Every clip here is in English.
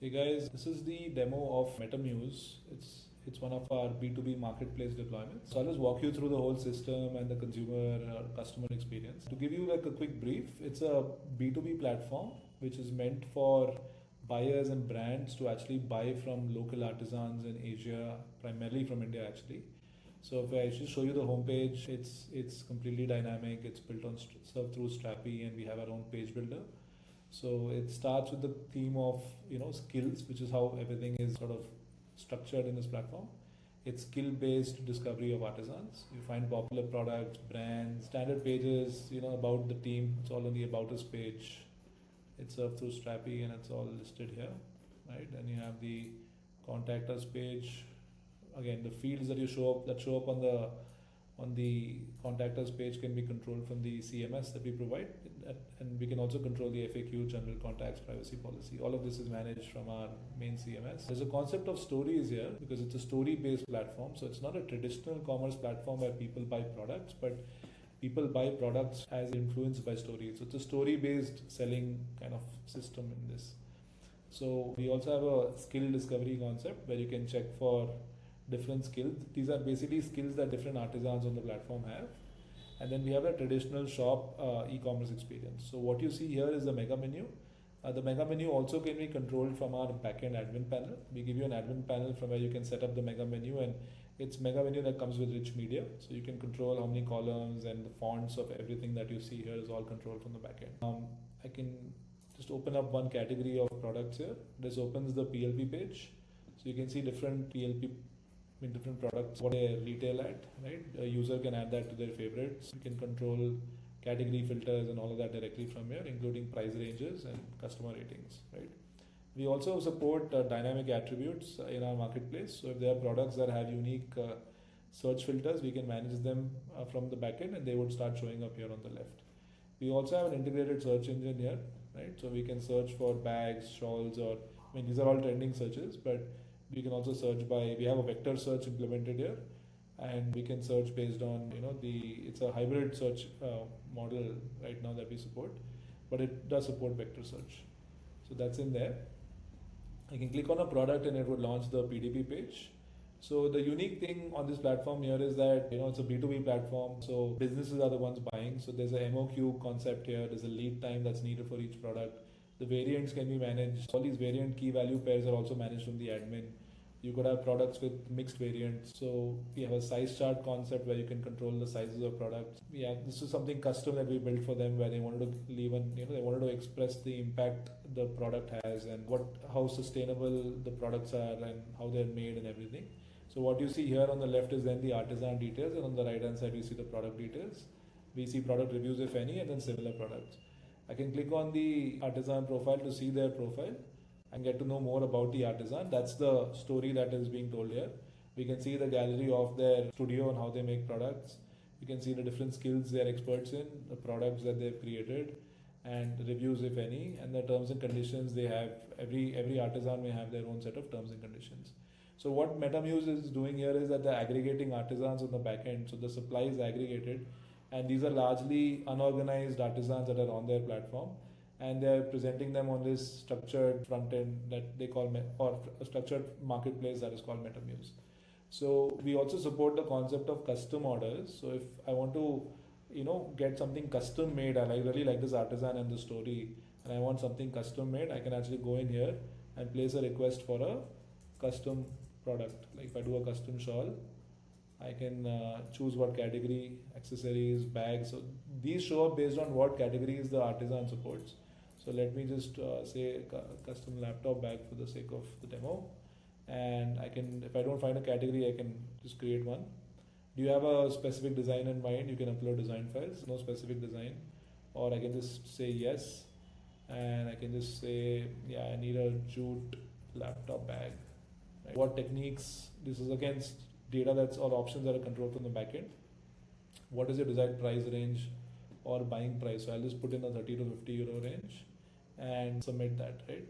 Hey guys, this is the demo of MetaMuse. It's one of our B2B marketplace deployments. So I'll just walk you through the whole system and the consumer customer experience. To give you like a quick brief, it's a B2B platform which is meant for buyers and brands to actually buy from local artisans in Asia, primarily from India actually. So if I just show you the homepage, it's completely dynamic. It's built on served through Strapi, and we have our own page builder. So it starts with the theme of skills, which is how everything is sort of structured in this platform. It's skill-based discovery of artisans. You find popular products, brands, standard pages, about the team. It's all on the About Us page. It's served through Strapi, and it's all listed here, right? And you have the Contact Us page. Again, the fields that show up on the Contact Us page can be controlled from the CMS that we provide, and we can also control the FAQ, general contacts, privacy policy. All of this is managed from our main CMS. There's a concept of stories here because it's a story-based platform, so it's not a traditional commerce platform where people buy products, but people buy products as influenced by stories. So it's a story-based selling kind of system in this. So we also have a skill discovery concept where you can check for different skills. These are basically skills that different artisans on the platform have. And then we have a traditional shop e-commerce experience. So what you see here is the mega menu. The mega menu also can be controlled from our backend admin panel. We give you an admin panel from where you can set up the mega menu, and it's mega menu that comes with rich media. So you can control how many columns, and the fonts of everything that you see here is all controlled from the backend. I can just open up one category of products here. This opens the PLP page. So you can see different PLP different products, what they retail at, right? A user can add that to their favorites. You can control category filters and all of that directly from here, including price ranges and customer ratings, right? We also support dynamic attributes in our marketplace. So if there are products that have unique search filters, we can manage them from the backend, and they would start showing up here on the left. We also have an integrated search engine here, right? So we can search for bags, shawls, these are all trending searches, but we can also search by, we have a vector search implemented here, and we can search based on, it's a hybrid search model right now that we support, but it does support vector search. So that's in there. I can click on a product and it would launch the PDP page. So the unique thing on this platform here is that, it's a B2B platform, so businesses are the ones buying. So there's a MOQ concept here, there's a lead time that's needed for each product. The variants can be managed. All these variant key value pairs are also managed from the admin. You could have products with mixed variants. So we have a size chart concept where you can control the sizes of products. Yeah, this is something custom that we built for them, where they wanted to leave they wanted to express the impact the product has, and how sustainable the products are and how they're made and everything. So what you see here on the left is then the artisan details, and on the right hand side we see the product details. We see product reviews, if any, and then similar products. I can click on the artisan profile to see their profile and get to know more about the artisan. That's the story that is being told here. We can see the gallery of their studio and how they make products. You can see the different skills they're experts in, the products that they've created, and reviews, if any, and the terms and conditions they have. Every artisan may have their own set of terms and conditions. So what MetaMuse is doing here is that they're aggregating artisans on the back end. So the supply is aggregated, and these are largely unorganized artisans that are on their platform, and they're presenting them on this structured front end that they call, or a structured marketplace that is called MetaMuse. So we also support the concept of custom orders. So if I want to, get something custom made, I really like this artisan and the story, and I want something custom made, I can actually go in here and place a request for a custom product. Like if I do a custom shawl, I can choose what category, accessories, bags. So these show up based on what categories the artisan supports. So let me just say custom laptop bag for the sake of the demo. And I can, if I don't find a category, I can just create one. Do you have a specific design in mind? You can upload design files, no specific design. Or I can just say yes. And I can just say, yeah, I need a jute laptop bag. Right? What techniques? This is against data that's all options that are controlled from the backend. What is your desired price range or buying price? So I'll just put in a 30 to 50 euro range and submit that, right?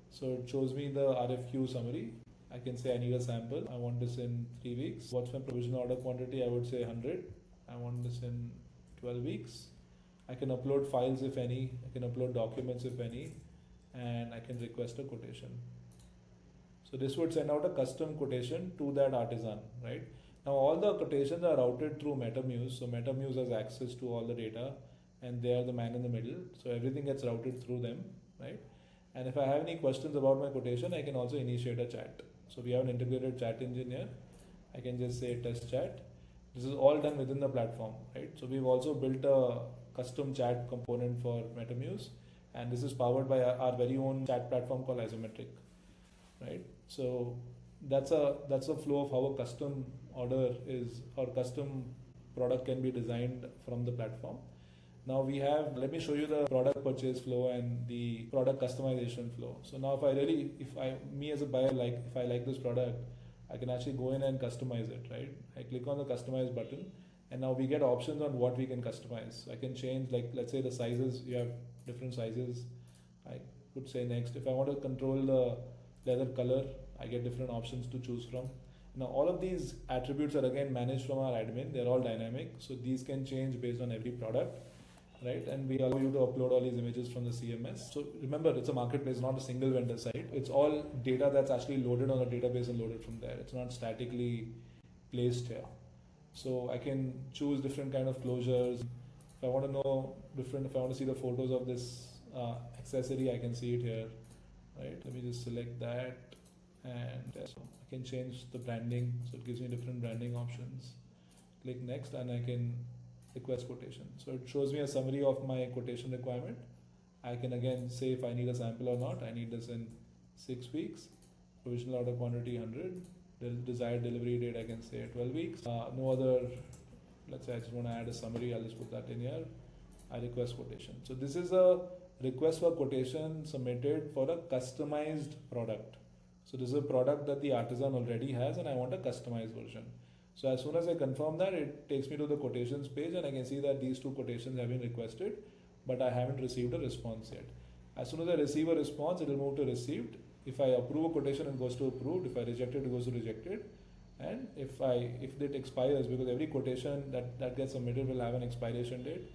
So it shows me the RFQ summary. I can say I need a sample. I want this in 3 weeks. What's my provisional order quantity? I would say 100. I want this in 12 weeks. I can upload files if any. I can upload documents if any. and I can request a quotation. So this would send out a custom quotation to that artisan, right? Now all the quotations are routed through MetaMuse. So MetaMuse has access to all the data and they are the man in the middle. So everything gets routed through them, right? And if I have any questions about my quotation, I can also initiate a chat. So we have an integrated chat engine here. I can just say test chat. This is all done within the platform, right? So we've also built a custom chat component for MetaMuse, and this is powered by our very own chat platform called Isometric, right? So that's a flow of how a custom order is or custom product can be designed from the platform. Now we have, let me show you the product purchase flow and the product customization flow. So now me as a buyer, if I like this product, I can actually go in and customize it, right? I click on the customize button and now we get options on what we can customize. So I can change, like, let's say the sizes, you have different sizes. I could say next, if I want to control the leather color, I get different options to choose from. Now all of these attributes are again managed from our admin. They're all dynamic. So these can change based on every product, right? And we allow you to upload all these images from the CMS. So remember, it's a marketplace, not a single vendor site. It's all data that's actually loaded on a database and loaded from there. It's not statically placed here. So I can choose different kind of closures. If I want to know if I want to see the photos of this accessory, I can see it here, right? Let me just select that, and so I can change the branding. So it gives me different branding options. Click next, and I can request quotation. So it shows me a summary of my quotation requirement. I can again say if I need a sample or not. I need this in 6 weeks. Provisional order quantity 100. The desired delivery date, I can say 12 weeks. No other, let's say I just want to add a summary. I'll just put that in here. I request quotation. So this is a request for quotation submitted for a customized product. So this is a product that the artisan already has and I want a customized version. So as soon as I confirm that, it takes me to the quotations page and I can see that these 2 quotations have been requested, but I haven't received a response yet. As soon as I receive a response, it will move to received. If I approve a quotation, it goes to approved. If I reject it, it goes to rejected. And if it expires, because every quotation that gets submitted will have an expiration date.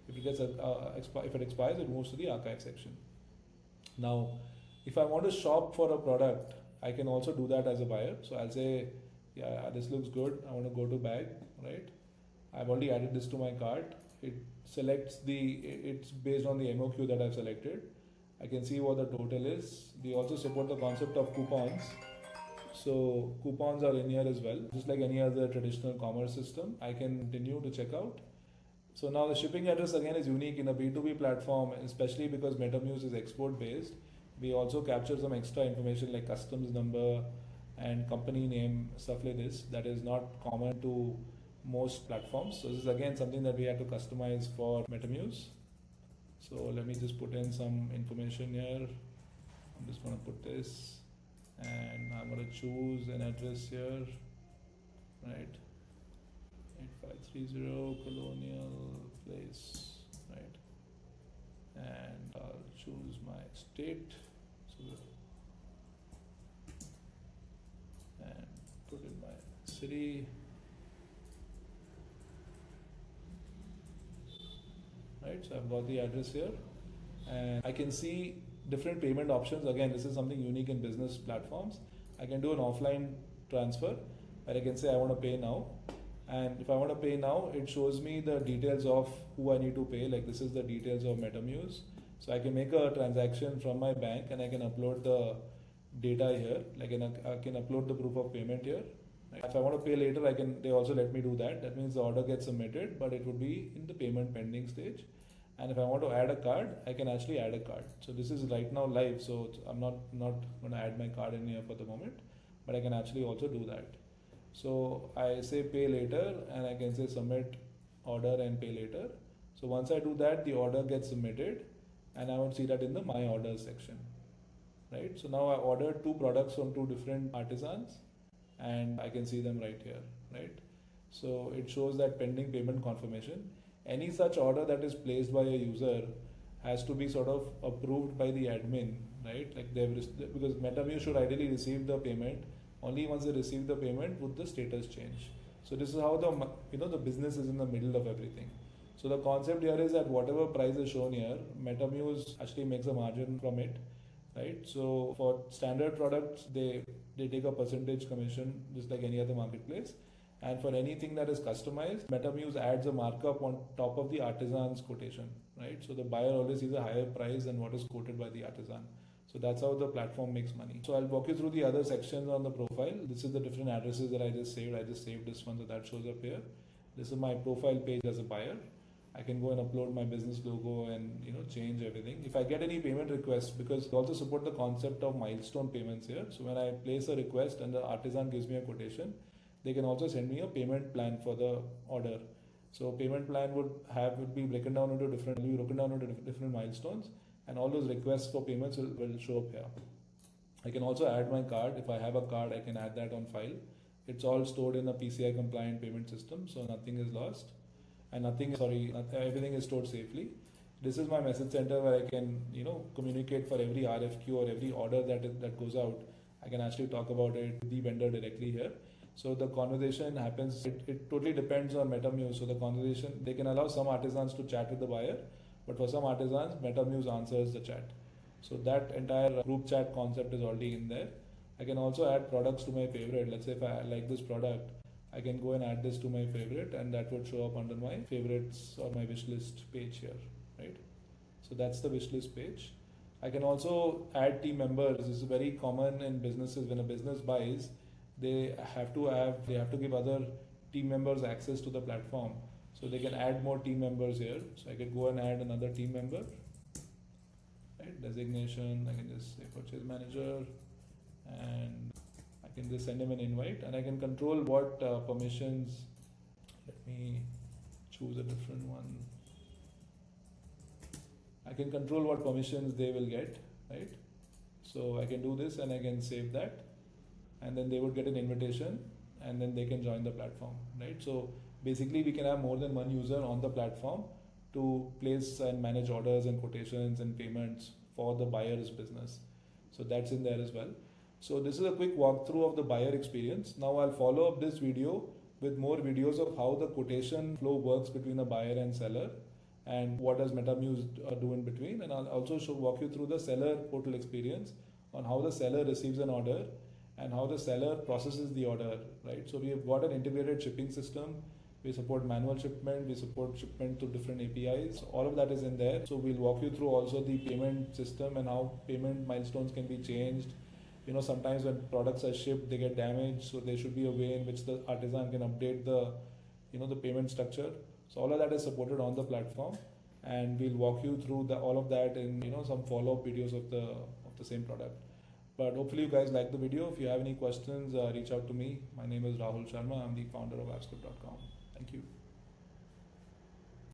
If it expires, it moves to the archive section. Now, if I want to shop for a product, I can also do that as a buyer. So I'll say, yeah, this looks good. I want to go to bag, right? I've already added this to my cart. It's based on the MOQ that I've selected. I can see what the total is. We also support the concept of coupons. So coupons are in here as well. Just like any other traditional commerce system, I can continue to check out. So now the shipping address again is unique in a B2B platform, especially because MetaMuse is export based. We also capture some extra information like customs number and company name, stuff like this, that is not common to most platforms. So this is again something that we had to customize for MetaMuse. So let me just put in some information here. I'm just going to put this and I'm going to choose an address here, right? 8530 Colonial Place, right? And I'll choose my state. And put in my city. Right, so I've got the address here and I can see different payment options. Again, this is something unique in business platforms. I can do an offline transfer where I can say I want to pay now, and if I want to pay now, it shows me the details of who I need to pay. Like this is the details of MetaMuse. So I can make a transaction from my bank and I can upload the data here. Like I can upload the proof of payment here. If I want to pay later, they also let me do that. That means the order gets submitted, but it would be in the payment pending stage. And if I want to add a card, I can actually add a card. So this is right now live. So I'm not going to add my card in here for the moment, but I can actually also do that. So I say pay later and I can say submit order and pay later. So once I do that, the order gets submitted and I would see that in the my orders section, right? So now I ordered 2 products from 2 different artisans and I can see them right here, right? So it shows that pending payment confirmation. Any such order that is placed by a user has to be sort of approved by the admin, right? Like because MetaMuse should ideally receive the payment. Only once they receive the payment would the status change. So this is how the business is in the middle of everything. So the concept here is that whatever price is shown here, MetaMuse actually makes a margin from it. right? So for standard products, they take a percentage commission just like any other marketplace. And for anything that is customized, MetaMuse adds a markup on top of the artisan's quotation, right? So the buyer always sees a higher price than what is quoted by the artisan. So that's how the platform makes money. So I'll walk you through the other sections on the profile. This is the different addresses that I just saved. I just saved this one, so that shows up here. This is my profile page as a buyer. I can go and upload my business logo and change everything. If I get any payment requests, because we also support the concept of milestone payments here. So when I place a request and the artisan gives me a quotation, they can also send me a payment plan for the order. So payment plan would be broken down into different milestones, and all those requests for payments will show up here. I can also add my card. If I have a card, I can add that on file. It's all stored in a PCI compliant payment system, so nothing is lost, and everything is stored safely. This is my message center where I can communicate for every RFQ or every order that goes out. I can actually talk about it with the vendor directly here. So the conversation happens, it totally depends on MetaMuse. So the conversation, they can allow some artisans to chat with the buyer, but for some artisans, MetaMuse answers the chat. So that entire group chat concept is already in there. I can also add products to my favorite. Let's say if I like this product, I can go and add this to my favorite, and that would show up under my favorites or my wish list page here, right? So that's the wish list page. I can also add team members. This is very common in businesses. When a business buys, they have to give other team members access to the platform. So they can add more team members here. So I can go and add another team member, right? Designation, I can just say purchase manager, and I can just send him an invite, and I can control what permissions. Let me choose a different one. I can control what permissions they will get, right? So I can do this and I can save that, and then they would get an invitation, and then they can join the platform, right? So basically we can have more than one user on the platform to place and manage orders and quotations and payments for the buyer's business. So that's in there as well. So this is a quick walkthrough of the buyer experience. Now I'll follow up this video with more videos of how the quotation flow works between the buyer and seller, and what does MetaMuse do in between. And I'll also walk you through the seller portal experience on how the seller receives an order and how the seller processes the order, right? So we have got an integrated shipping system. We support manual shipment, we support shipment to different APIs. All of that is in there. So we'll walk you through also the payment system and how payment milestones can be changed. Sometimes when products are shipped, they get damaged. So there should be a way in which the artisan can update the payment structure. So all of that is supported on the platform, and we'll walk you through all of that in some follow-up videos of the same product. But hopefully you guys like the video. If you have any questions, reach out to me. My name is Rahul Sharma. I'm the founder of appscript.com. Thank you.